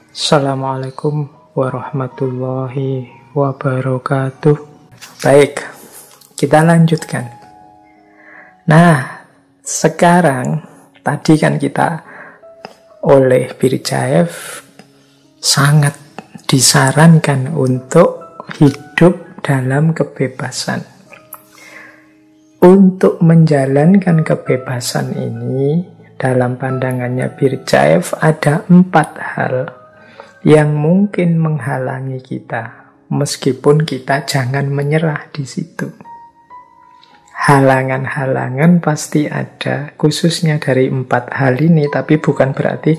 Assalamualaikum warahmatullahi wabarakatuh. Baik, kita lanjutkan. Nah, sekarang tadi kan kita oleh Birjaev sangat disarankan untuk hidup dalam kebebasan. Untuk menjalankan kebebasan ini, dalam pandangannya Birjaev ada 4 hal yang mungkin menghalangi kita, meskipun kita jangan menyerah di situ. Halangan-halangan pasti ada, khususnya dari 4 hal ini, tapi bukan berarti,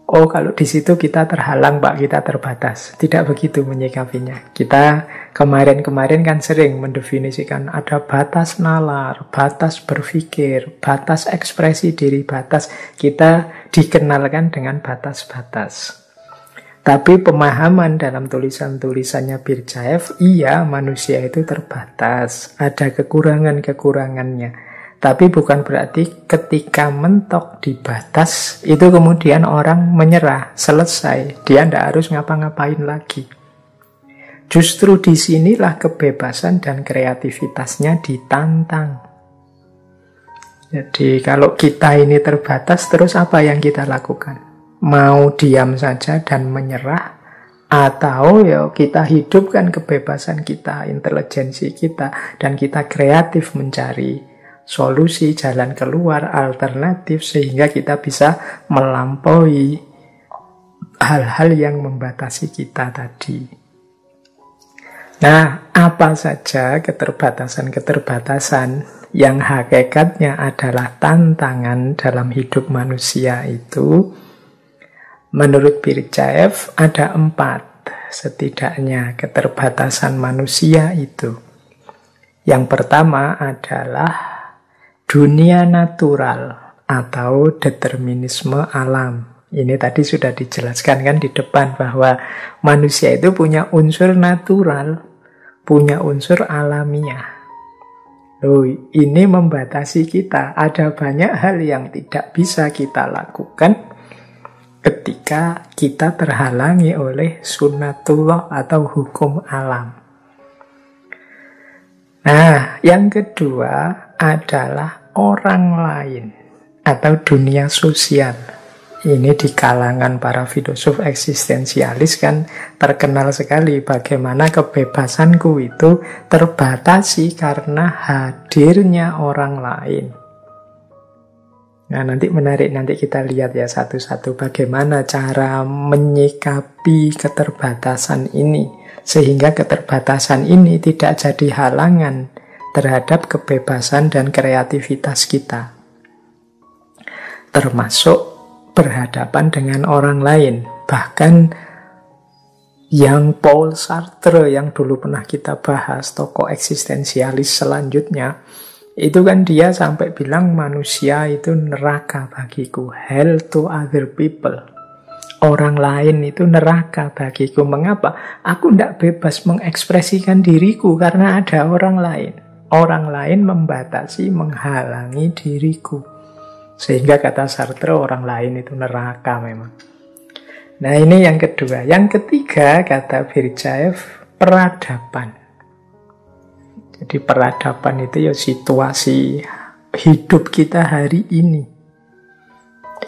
oh kalau di situ kita terhalang, Pak, kita terbatas. Tidak begitu menyikapinya. Kita kemarin-kemarin kan sering mendefinisikan ada batas nalar, batas berpikir, batas ekspresi diri, batas. Kita dikenalkan dengan batas-batas. Tapi pemahaman dalam tulisan-tulisannya Birjaev, iya manusia itu terbatas, ada kekurangan-kekurangannya. Tapi bukan berarti ketika mentok di batas, itu kemudian orang menyerah, selesai. Dia tidak harus ngapa-ngapain lagi. Justru disinilah kebebasan dan kreativitasnya ditantang. Jadi kalau kita ini terbatas, terus apa yang kita lakukan? Mau diam saja dan menyerah, atau ya kita hidupkan kebebasan kita, intelijensi kita, dan kita kreatif mencari solusi, jalan keluar, alternatif, sehingga kita bisa melampaui hal-hal yang membatasi kita tadi. Nah, apa saja keterbatasan-keterbatasan yang hakikatnya adalah tantangan dalam hidup manusia itu? Menurut Birjaev ada 4 setidaknya keterbatasan manusia itu. Yang pertama adalah dunia natural atau determinisme alam. Ini tadi sudah dijelaskan kan di depan bahwa manusia itu punya unsur natural, punya unsur alamiah. Loh, ini membatasi kita. Ada banyak hal yang tidak bisa kita lakukan ketika kita terhalangi oleh sunnatullah atau hukum alam. Nah, yang kedua adalah orang lain atau dunia sosial. Ini di kalangan para filosof eksistensialis kan terkenal sekali bagaimana kebebasanku itu terbatasi karena hadirnya orang lain. Nah, nanti menarik, nanti kita lihat ya satu-satu bagaimana cara menyikapi keterbatasan ini, sehingga keterbatasan ini tidak jadi halangan terhadap kebebasan dan kreativitas kita. Termasuk berhadapan dengan orang lain. Bahkan yang Paul Sartre yang dulu pernah kita bahas, tokoh eksistensialis selanjutnya, itu kan dia sampai bilang manusia itu neraka bagiku, hell to other people. Orang lain itu neraka bagiku. Mengapa? Aku tidak bebas mengekspresikan diriku karena ada orang lain. Orang lain membatasi, menghalangi diriku. Sehingga kata Sartre orang lain itu neraka memang. Nah, ini yang kedua. Yang ketiga kata Birjaev, peradaban. Jadi peradaban itu ya situasi hidup kita hari ini.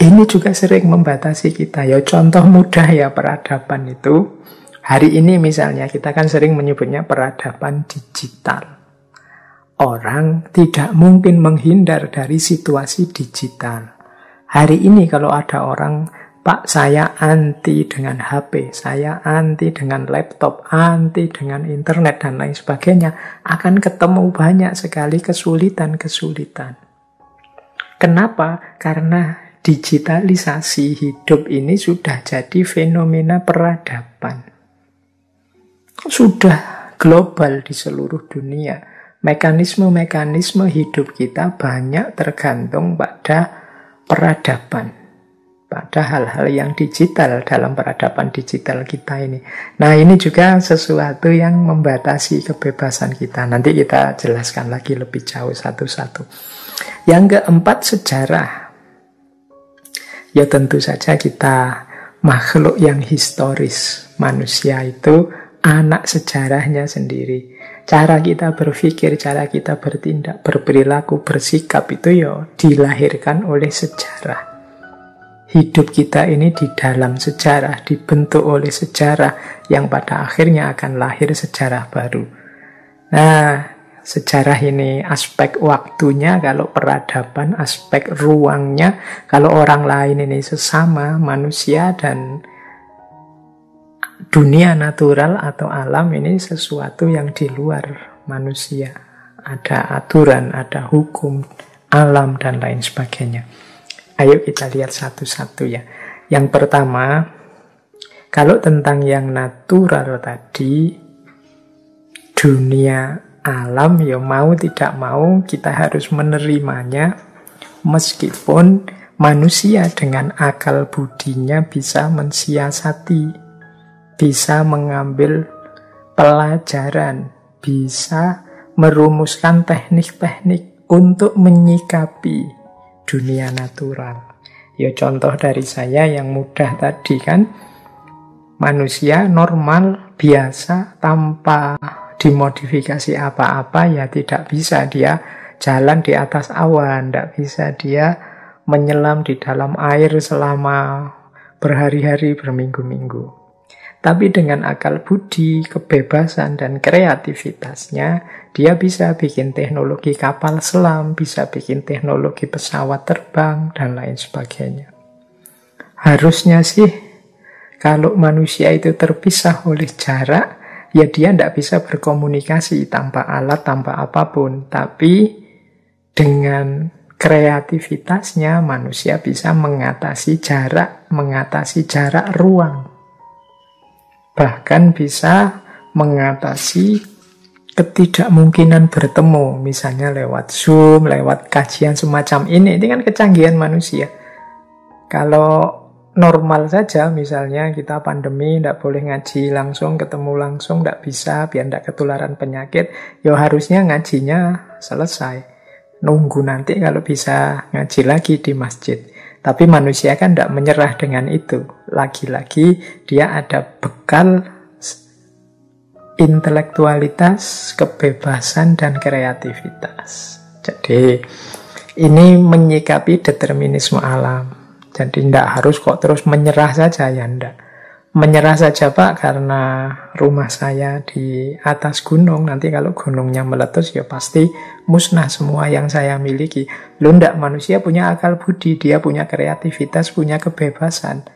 Ini juga sering membatasi kita. Ya contoh mudah ya peradaban itu. Hari ini misalnya kita kan sering menyebutnya peradaban digital. Orang tidak mungkin menghindar dari situasi digital. Hari ini kalau ada orang, Pak, saya anti dengan HP, saya anti dengan laptop, anti dengan internet, dan lain sebagainya, akan ketemu banyak sekali kesulitan-kesulitan. Kenapa? Karena digitalisasi hidup ini sudah jadi fenomena peradaban. Sudah global di seluruh dunia. Mekanisme-mekanisme hidup kita banyak tergantung pada peradaban. Pada hal-hal yang digital dalam peradaban digital kita ini. Nah, ini juga sesuatu yang membatasi kebebasan kita. Nanti kita jelaskan lagi lebih jauh satu-satu. Yang keempat, sejarah. Ya tentu saja kita makhluk yang historis. Manusia itu anak sejarahnya sendiri. Cara kita berpikir, cara kita bertindak, berperilaku, bersikap itu ya dilahirkan oleh sejarah. Hidup kita ini di dalam sejarah, dibentuk oleh sejarah yang pada akhirnya akan lahir sejarah baru. Nah, sejarah ini aspek waktunya, kalau peradaban aspek ruangnya, kalau orang lain ini sesama manusia dan dunia natural atau alam ini sesuatu yang di luar manusia. Ada aturan, ada hukum, alam, dan lain sebagainya. Ayo kita lihat satu-satu ya. Yang pertama, kalau tentang yang natural tadi, dunia alam, ya mau tidak mau kita harus menerimanya, meskipun manusia dengan akal budinya bisa mensiasati, bisa mengambil pelajaran, bisa merumuskan teknik-teknik untuk menyikapi dunia natural. Ya contoh dari saya yang mudah tadi kan, manusia normal, biasa, tanpa dimodifikasi apa-apa, ya tidak bisa dia jalan di atas awan, tidak bisa dia menyelam di dalam air selama berhari-hari, berminggu-minggu. Tapi dengan akal budi, kebebasan, dan kreativitasnya, dia bisa bikin teknologi kapal selam, bisa bikin teknologi pesawat terbang, dan lain sebagainya. Harusnya sih, kalau manusia itu terpisah oleh jarak, ya dia tidak bisa berkomunikasi tanpa alat, tanpa apapun. Tapi dengan kreativitasnya, manusia bisa mengatasi jarak ruang. Bahkan bisa mengatasi ketidakmungkinan bertemu, misalnya lewat Zoom, lewat kajian semacam ini kan kecanggihan manusia. Kalau normal saja, misalnya kita pandemi, tidak boleh ngaji langsung, ketemu langsung, tidak bisa, biar tidak ketularan penyakit, ya harusnya ngajinya selesai. Nunggu nanti kalau bisa ngaji lagi di masjid. Tapi manusia kan tidak menyerah dengan itu. Lagi-lagi dia ada bekal intelektualitas, kebebasan, dan kreativitas. Jadi ini menyikapi determinisme alam. Jadi tidak harus kok terus menyerah saja, ya tidak. Menyerah saja Pak, karena rumah saya di atas gunung, nanti kalau gunungnya meletus ya pasti musnah semua yang saya miliki. Loh enggak, manusia punya akal budi, dia punya kreativitas, punya kebebasan.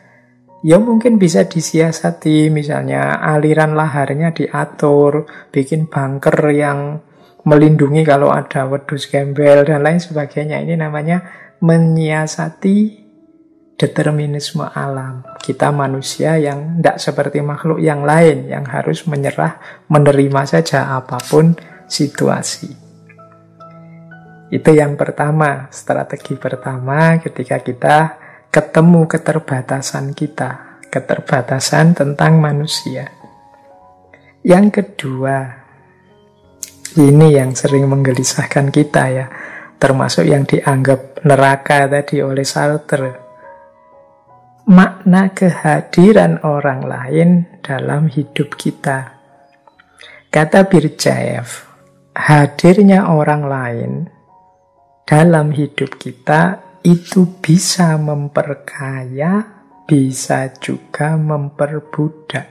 Ya mungkin bisa disiasati, misalnya aliran laharnya diatur, bikin bunker yang melindungi kalau ada wedus gembel dan lain sebagainya. Ini namanya menyiasati determinisme alam. Kita manusia yang tidak seperti makhluk yang lain, yang harus menyerah, menerima saja apapun situasi. Itu yang pertama, strategi pertama ketika kita ketemu keterbatasan kita, keterbatasan tentang manusia. Yang kedua, ini yang sering menggelisahkan kita ya, termasuk yang dianggap neraka tadi oleh Sartre. Makna kehadiran orang lain dalam hidup kita. Kata Birjaev, hadirnya orang lain dalam hidup kita itu bisa memperkaya, bisa juga memperbudak.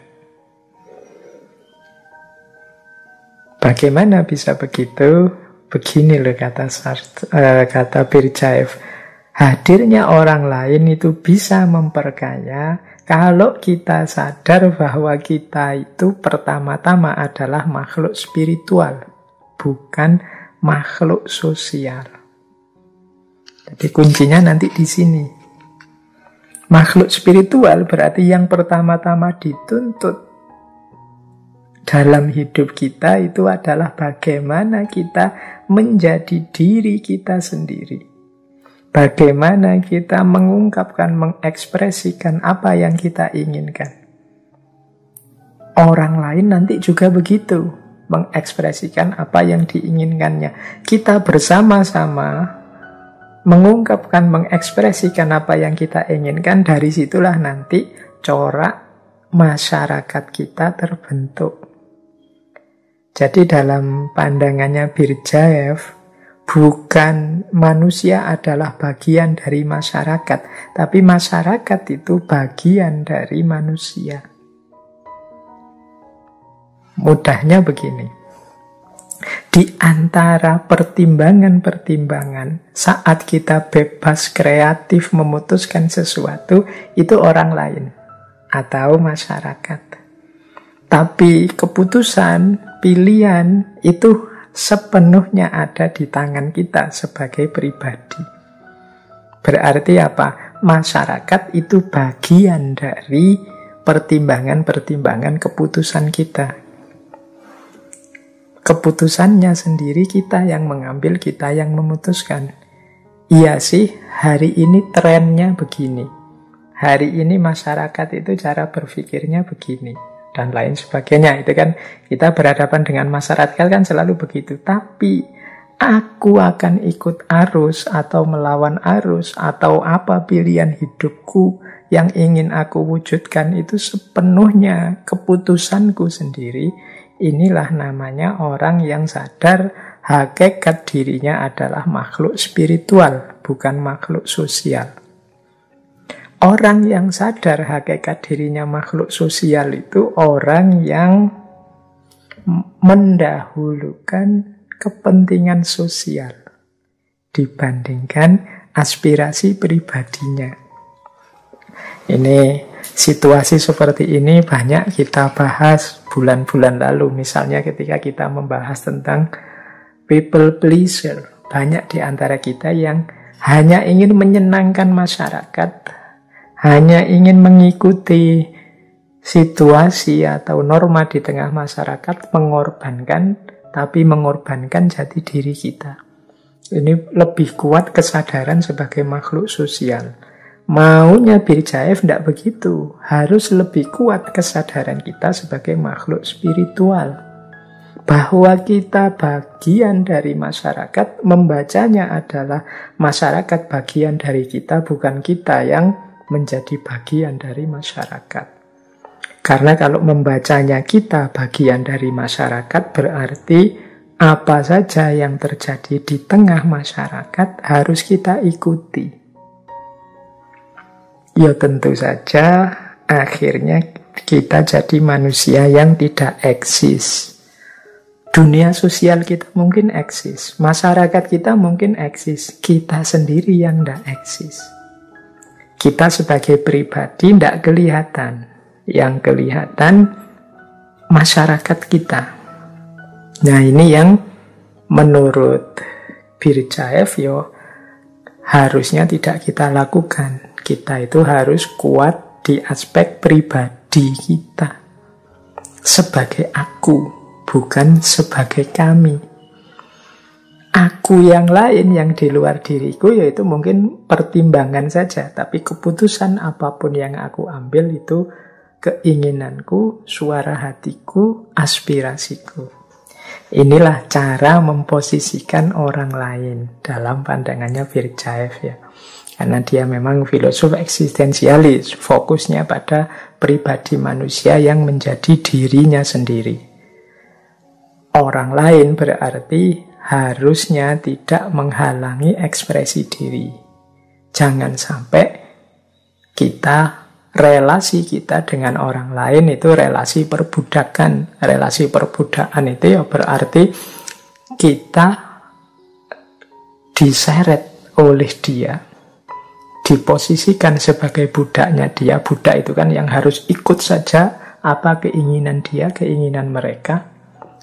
Bagaimana bisa begitu? Begini loh kata Birjaev. Hadirnya orang lain itu bisa memperkaya kalau kita sadar bahwa kita itu pertama-tama adalah makhluk spiritual, bukan makhluk sosial. Jadi kuncinya nanti di sini. Makhluk spiritual berarti yang pertama-tama dituntut dalam hidup kita itu adalah bagaimana kita menjadi diri kita sendiri. Bagaimana kita mengungkapkan, mengekspresikan apa yang kita inginkan. Orang lain nanti juga begitu, mengekspresikan apa yang diinginkannya. Kita bersama-sama mengungkapkan, mengekspresikan apa yang kita inginkan. Dari situlah nanti corak masyarakat kita terbentuk. Jadi dalam pandangannya Birjaev, bukan manusia adalah bagian dari masyarakat, tapi masyarakat itu bagian dari manusia. Mudahnya begini, di antara pertimbangan-pertimbangan saat kita bebas kreatif memutuskan sesuatu, itu orang lain atau masyarakat. Tapi keputusan, pilihan itu sepenuhnya ada di tangan kita sebagai pribadi. Berarti apa? Masyarakat itu bagian dari pertimbangan-pertimbangan keputusan kita. Keputusannya sendiri kita yang mengambil, kita yang memutuskan. Iya sih, hari ini trennya begini. Hari ini masyarakat itu cara berpikirnya begini. Dan lain sebagainya. Itu kan kita berhadapan dengan masyarakat kan selalu begitu. Tapi aku akan ikut arus atau melawan arus atau apa pilihan hidupku yang ingin aku wujudkan itu sepenuhnya keputusanku sendiri. Inilah namanya orang yang sadar hakikat dirinya adalah makhluk spiritual, bukan makhluk sosial. Orang yang sadar hakikat dirinya makhluk sosial itu orang yang mendahulukan kepentingan sosial dibandingkan aspirasi pribadinya. Ini situasi seperti ini banyak kita bahas bulan-bulan lalu. Misalnya ketika kita membahas tentang people pleaser. Banyak di antara kita yang hanya ingin menyenangkan masyarakat, hanya ingin mengikuti situasi atau norma di tengah masyarakat, tapi mengorbankan jati diri kita. Ini lebih kuat kesadaran sebagai makhluk sosial. Maunya Birjaev tidak begitu. Harus lebih kuat kesadaran kita sebagai makhluk spiritual. Bahwa kita bagian dari masyarakat, membacanya adalah masyarakat bagian dari kita, bukan kita yang menjadi bagian dari masyarakat. Karena kalau membacanya kita bagian dari masyarakat, berarti apa saja yang terjadi di tengah masyarakat harus kita ikuti. Ya tentu saja akhirnya kita jadi manusia yang tidak eksis. Dunia sosial kita mungkin eksis, masyarakat kita mungkin eksis, kita sendiri yang tidak eksis. Kita sebagai pribadi tidak kelihatan, yang kelihatan masyarakat kita. Nah ini yang menurut Birjaev harusnya tidak kita lakukan. Kita itu harus kuat di aspek pribadi kita. Sebagai aku, bukan sebagai kami. Aku yang lain, yang di luar diriku, yaitu mungkin pertimbangan saja. Tapi keputusan apapun yang aku ambil itu keinginanku, suara hatiku, aspirasiku. Inilah cara memposisikan orang lain dalam pandangannya Birjaev ya. Karena dia memang filosof eksistensialis, fokusnya pada pribadi manusia yang menjadi dirinya sendiri. Orang lain berarti harusnya tidak menghalangi ekspresi diri. Jangan sampai relasi kita dengan orang lain itu relasi perbudakan. Relasi perbudakan itu ya berarti kita diseret oleh dia, diposisikan sebagai budaknya dia. Budak itu kan yang harus ikut saja apa keinginan dia, keinginan mereka.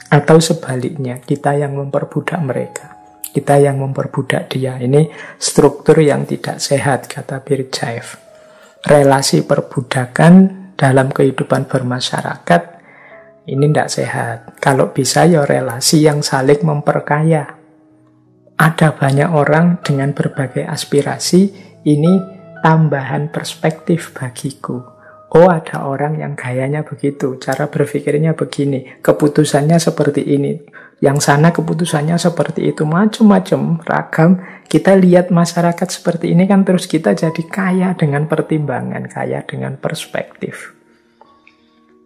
Atau sebaliknya, kita yang memperbudak mereka, kita yang memperbudak dia. Ini struktur yang tidak sehat, kata Birjaev. Relasi perbudakan dalam kehidupan bermasyarakat ini tidak sehat. Kalau bisa ya relasi yang saling memperkaya. Ada banyak orang dengan berbagai aspirasi. Ini tambahan perspektif bagiku. Oh, ada orang yang gayanya begitu, cara berpikirnya begini, keputusannya seperti ini. Yang sana keputusannya seperti itu, macam-macam, ragam. Kita lihat masyarakat seperti ini kan terus kita jadi kaya dengan pertimbangan, kaya dengan perspektif.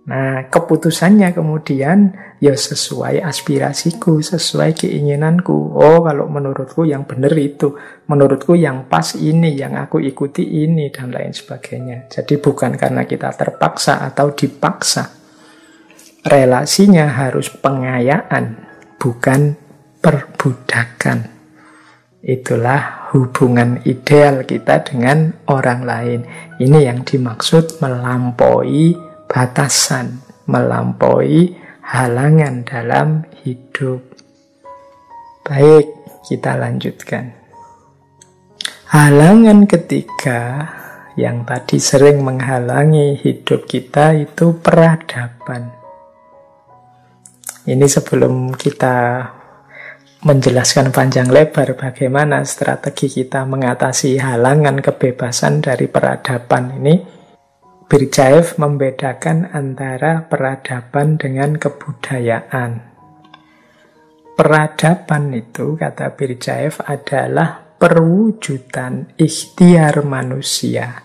Nah, keputusannya kemudian ya sesuai aspirasiku, sesuai keinginanku. Oh, kalau menurutku yang benar itu, menurutku yang pas ini, yang aku ikuti ini, dan lain sebagainya. Jadi bukan karena kita terpaksa atau dipaksa. Relasinya harus pengayaan, bukan perbudakan. Itulah hubungan ideal kita dengan orang lain. Ini yang dimaksud melampaui batasan, melampaui halangan dalam hidup. Baik, kita lanjutkan. Halangan ketiga yang tadi sering menghalangi hidup kita itu peradaban. Ini sebelum kita menjelaskan panjang lebar bagaimana strategi kita mengatasi halangan kebebasan dari peradaban ini, Berdyaev membedakan antara peradaban dengan kebudayaan. Peradaban itu, kata Berdyaev, adalah perwujudan ikhtiar manusia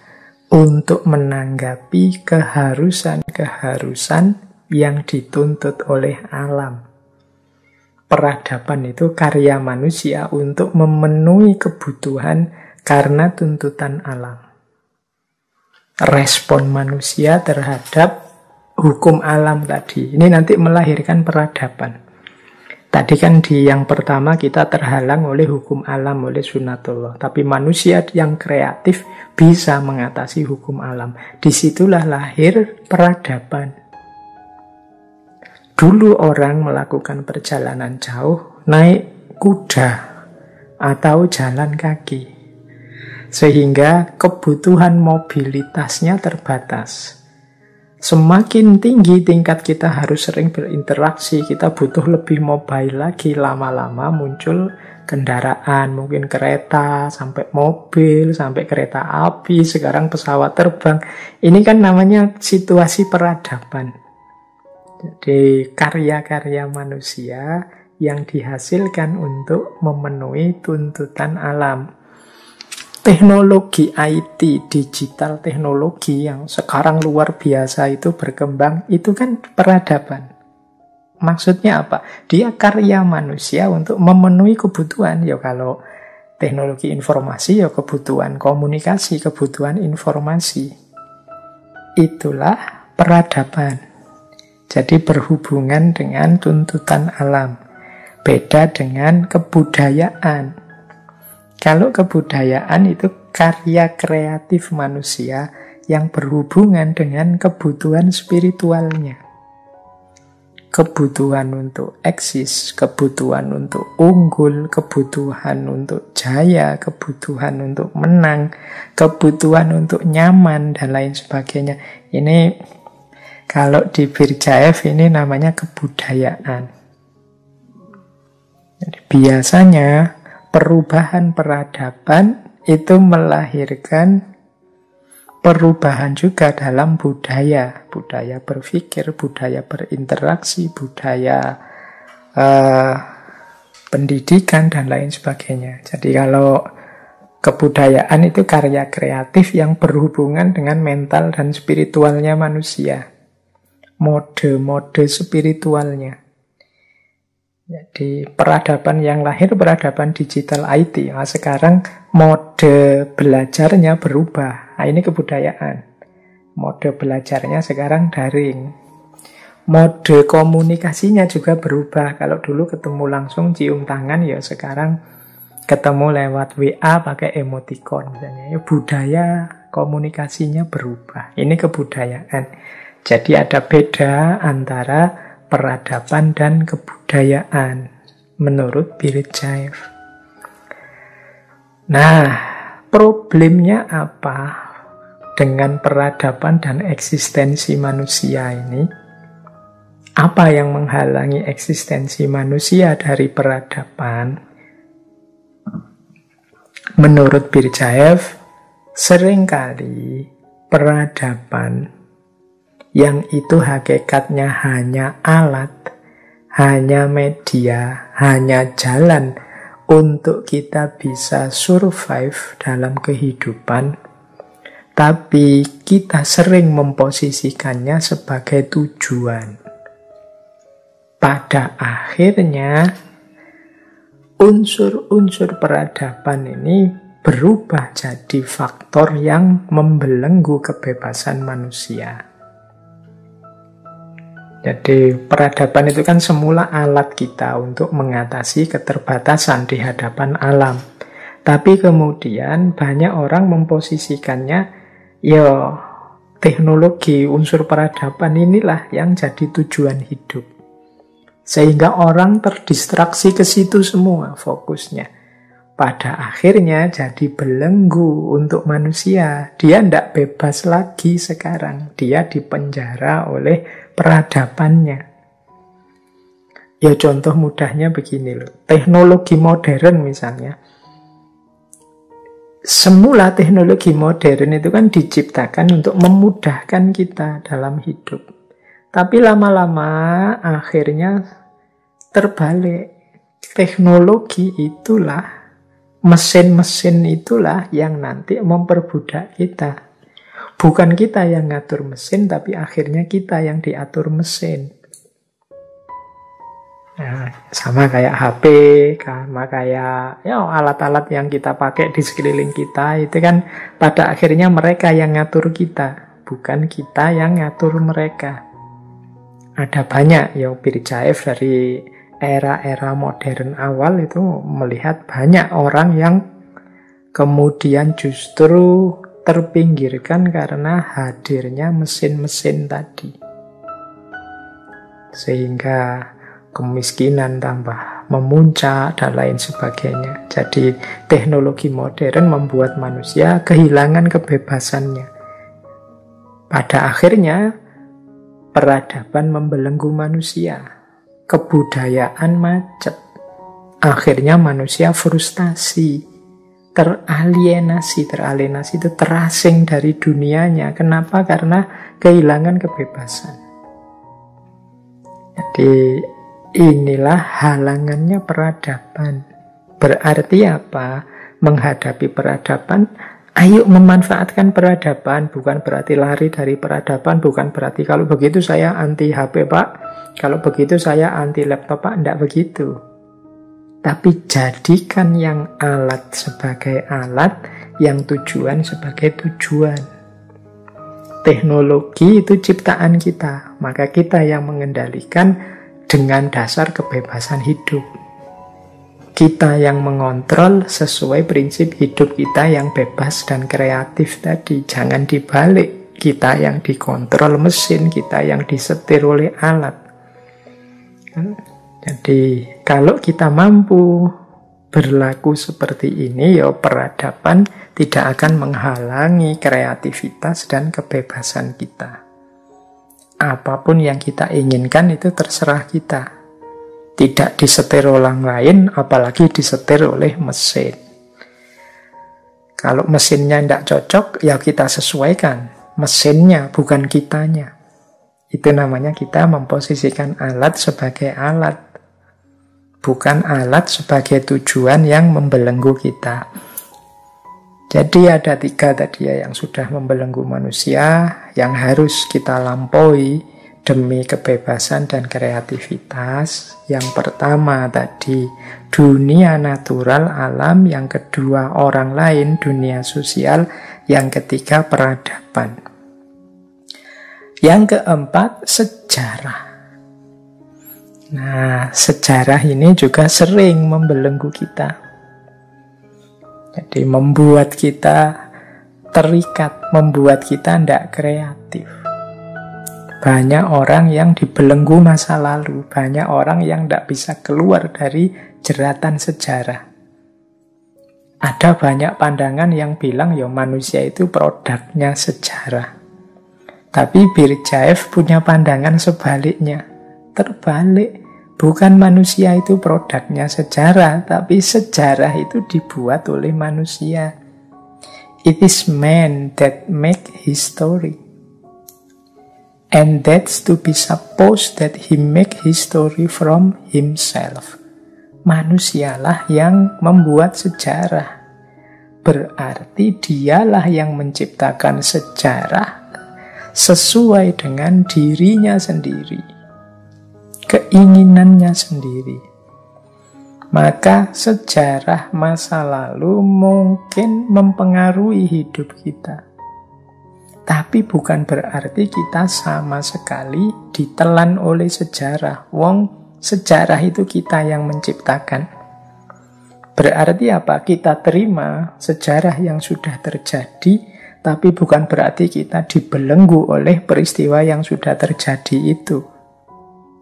untuk menanggapi keharusan-keharusan yang dituntut oleh alam. Peradaban itu karya manusia untuk memenuhi kebutuhan karena tuntutan alam. Respon manusia terhadap hukum alam tadi, ini nanti melahirkan peradaban. Tadi kan di yang pertama kita terhalang oleh hukum alam, oleh sunatullah. Tapi manusia yang kreatif bisa mengatasi hukum alam. Disitulah lahir peradaban. Dulu orang melakukan perjalanan jauh, naik kuda atau jalan kaki. Sehingga kebutuhan mobilitasnya terbatas. Semakin tinggi tingkat kita harus sering berinteraksi, kita butuh lebih mobile lagi. Lama-lama muncul kendaraan, mungkin kereta, sampai mobil, sampai kereta api, sekarang pesawat terbang. Ini kan namanya situasi peradaban. Jadi karya-karya manusia yang dihasilkan untuk memenuhi tuntutan alam. Teknologi IT, digital teknologi yang sekarang luar biasa itu berkembang, itu kan peradaban. Maksudnya apa? Dia karya manusia untuk memenuhi kebutuhan. Ya kalau teknologi informasi, ya kebutuhan komunikasi, kebutuhan informasi. Itulah peradaban. Jadi berhubungan dengan tuntutan alam. Beda dengan kebudayaan. Kalau kebudayaan itu karya kreatif manusia yang berhubungan dengan kebutuhan spiritualnya. Kebutuhan untuk eksis, kebutuhan untuk unggul, kebutuhan untuk jaya, kebutuhan untuk menang, kebutuhan untuk nyaman, dan lain sebagainya. Ini kalau di Berdyaev ini namanya kebudayaan. Jadi biasanya perubahan peradaban itu melahirkan perubahan juga dalam budaya. Budaya berpikir, budaya berinteraksi, budaya pendidikan, dan lain sebagainya. Jadi kalau kebudayaan itu karya kreatif yang berhubungan dengan mental dan spiritualnya manusia. Mode-mode spiritualnya. Jadi peradaban yang lahir, peradaban digital IT. Nah, sekarang mode belajarnya berubah. Nah, ini kebudayaan. Mode belajarnya sekarang daring. Mode komunikasinya juga berubah. Kalau dulu ketemu langsung cium tangan, ya sekarang ketemu lewat WA pakai emoticon misalnya. Ya, budaya komunikasinya berubah. Ini kebudayaan. Jadi ada beda antara peradaban dan kebudayaan menurut Berdyaev. Nah, problemnya apa dengan peradaban dan eksistensi manusia ini? Apa yang menghalangi eksistensi manusia dari peradaban? Menurut Berdyaev, seringkali peradaban yang itu hakikatnya hanya alat, hanya media, hanya jalan untuk kita bisa survive dalam kehidupan, tapi kita sering memposisikannya sebagai tujuan. Pada akhirnya, unsur-unsur peradaban ini berubah jadi faktor yang membelenggu kebebasan manusia. Jadi peradaban itu kan semula alat kita untuk mengatasi keterbatasan di hadapan alam. Tapi kemudian banyak orang memposisikannya, ya teknologi unsur peradaban inilah yang jadi tujuan hidup. Sehingga orang terdistraksi ke situ semua fokusnya. Pada akhirnya jadi belenggu untuk manusia. Dia tidak bebas lagi sekarang. Dia dipenjara oleh peradabannya. Ya contoh mudahnya begini loh. Teknologi modern misalnya. Semula teknologi modern itu kan diciptakan untuk memudahkan kita dalam hidup. Tapi lama-lama akhirnya terbalik. Teknologi itulah, mesin-mesin itulah yang nanti memperbudak kita. Bukan kita yang ngatur mesin, tapi akhirnya kita yang diatur mesin. Nah, sama kayak HP, sama kayak ya, alat-alat yang kita pakai di sekeliling kita, itu kan pada akhirnya mereka yang ngatur kita, bukan kita yang ngatur mereka. Ada banyak, ya Birjaev dari era-era modern awal itu melihat banyak orang yang kemudian justru terpinggirkan karena hadirnya mesin-mesin tadi. Sehingga kemiskinan tambah memuncak dan lain sebagainya. Jadi teknologi modern membuat manusia kehilangan kebebasannya. Pada akhirnya peradaban membelenggu manusia. Kebudayaan macet. Akhirnya manusia frustasi. Teralienasi itu terasing dari dunianya. Kenapa? Karena kehilangan kebebasan. Jadi inilah halangannya peradaban. Berarti apa? Menghadapi peradaban, ayo memanfaatkan peradaban. Bukan berarti lari dari peradaban, bukan berarti kalau begitu saya anti HP Pak, kalau begitu saya anti laptop Pak, tidak begitu. Tapi jadikan yang alat sebagai alat, yang tujuan sebagai tujuan. Teknologi itu ciptaan kita, maka kita yang mengendalikan dengan dasar kebebasan hidup. Kita yang mengontrol sesuai prinsip hidup kita yang bebas dan kreatif tadi. Jangan dibalik, kita yang dikontrol mesin, kita yang disetir oleh alat. Jadi kalau kita mampu berlaku seperti ini, ya peradaban tidak akan menghalangi kreativitas dan kebebasan kita. Apapun yang kita inginkan itu terserah kita. Tidak disetir orang lain, apalagi disetir oleh mesin. Kalau mesinnya tidak cocok, ya kita sesuaikan. Mesinnya, bukan kitanya. Itu namanya kita memposisikan alat sebagai alat. Bukan alat sebagai tujuan yang membelenggu kita. Jadi ada 3 tadi ya yang sudah membelenggu manusia, yang harus kita lampaui demi kebebasan dan kreativitas. Yang pertama tadi, dunia natural, alam. Yang kedua, orang lain, dunia sosial. Yang ketiga, peradaban. Yang keempat, sejarah. Nah, sejarah ini juga sering membelenggu kita. Jadi membuat kita terikat, membuat kita tidak kreatif. Banyak orang yang dibelenggu masa lalu, banyak orang yang tidak bisa keluar dari jeratan sejarah. Ada banyak pandangan yang bilang ya manusia itu produknya sejarah. Tapi Birjaev punya pandangan sebaliknya. Terbalik. Bukan manusia itu produknya sejarah, tapi sejarah itu dibuat oleh manusia. It is man that make history. And that's to be supposed that he make history from himself. Manusialah yang membuat sejarah. Berarti dialah yang menciptakan sejarah sesuai dengan dirinya sendiri, keinginannya sendiri. Maka sejarah masa lalu mungkin mempengaruhi hidup kita. Tapi bukan berarti kita sama sekali ditelan oleh sejarah. Wong, sejarah itu kita yang menciptakan. Berarti apa? Kita terima sejarah yang sudah terjadi, tapi bukan berarti kita dibelenggu oleh peristiwa yang sudah terjadi itu.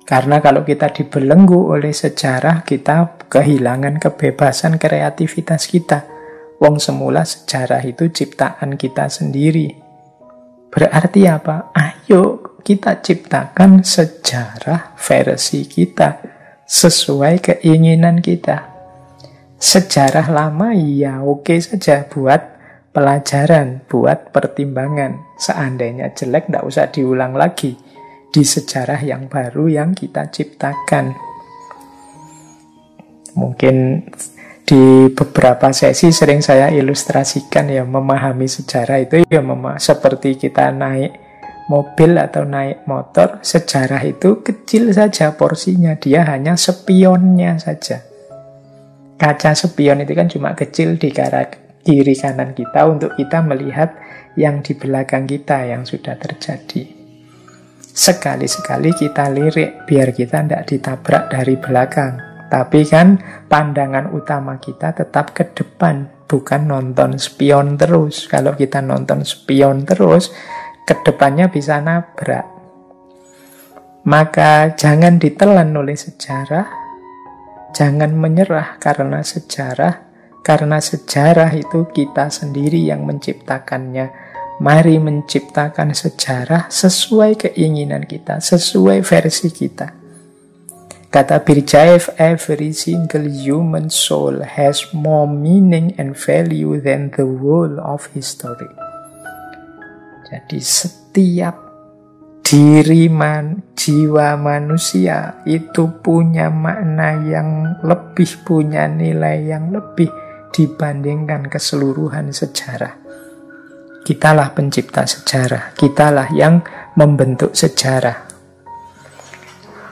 Karena kalau kita dibelenggu oleh sejarah, kita kehilangan kebebasan kreativitas kita. Wong, semula sejarah itu ciptaan kita sendiri. Berarti apa? Ayo kita ciptakan sejarah versi kita sesuai keinginan kita. Sejarah lama ya oke saja buat pelajaran, buat pertimbangan. Seandainya jelek tidak usah diulang lagi di sejarah yang baru yang kita ciptakan. Mungkin di beberapa sesi sering saya ilustrasikan ya, memahami sejarah itu ya seperti kita naik mobil atau naik motor. Sejarah itu kecil saja porsinya, dia hanya spionnya saja. Kaca spion itu kan cuma kecil di kiri kanan kita untuk kita melihat yang di belakang kita yang sudah terjadi. Sekali-sekali kita lirik biar kita tidak ditabrak dari belakang. Tapi kan pandangan utama kita tetap ke depan, bukan nonton spion terus. Kalau kita nonton spion terus, ke depannya bisa nabrak. Maka jangan ditelan oleh sejarah, jangan menyerah karena sejarah itu kita sendiri yang menciptakannya. Mari menciptakan sejarah sesuai keinginan kita, sesuai versi kita. Kata Birjaev, every single human soul has more meaning and value than the whole of history. Jadi setiap jiwa manusia itu punya makna yang lebih, punya nilai yang lebih dibandingkan keseluruhan sejarah. Kitalah pencipta sejarah, kitalah yang membentuk sejarah.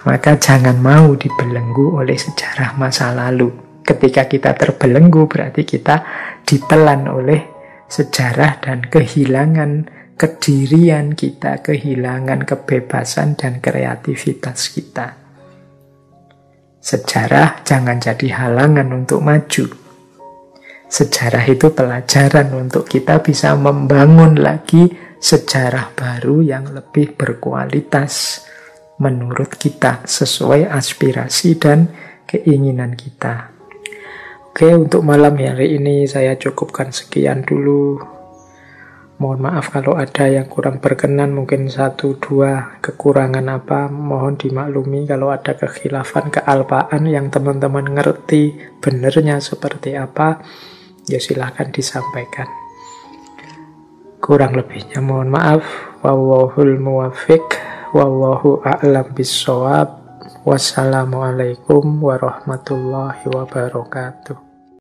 Maka jangan mau dibelenggu oleh sejarah masa lalu. Ketika kita terbelenggu berarti kita ditelan oleh sejarah dan kehilangan kedirian kita, kehilangan kebebasan dan kreativitas kita. Sejarah jangan jadi halangan untuk maju. Sejarah itu pelajaran untuk kita bisa membangun lagi sejarah baru yang lebih berkualitas menurut kita, sesuai aspirasi dan keinginan kita. Oke, untuk malam hari ini saya cukupkan sekian dulu. Mohon maaf kalau ada yang kurang berkenan, mungkin 1-2 kekurangan apa, mohon dimaklumi. Kalau ada kekhilafan, kealpaan yang teman-teman ngerti benernya seperti apa, ya silahkan disampaikan. Kurang lebihnya mohon maaf. Wallahul muwaffiq. Wallahu a'lam bissawab. Wassalamualaikum warahmatullahi wabarakatuh.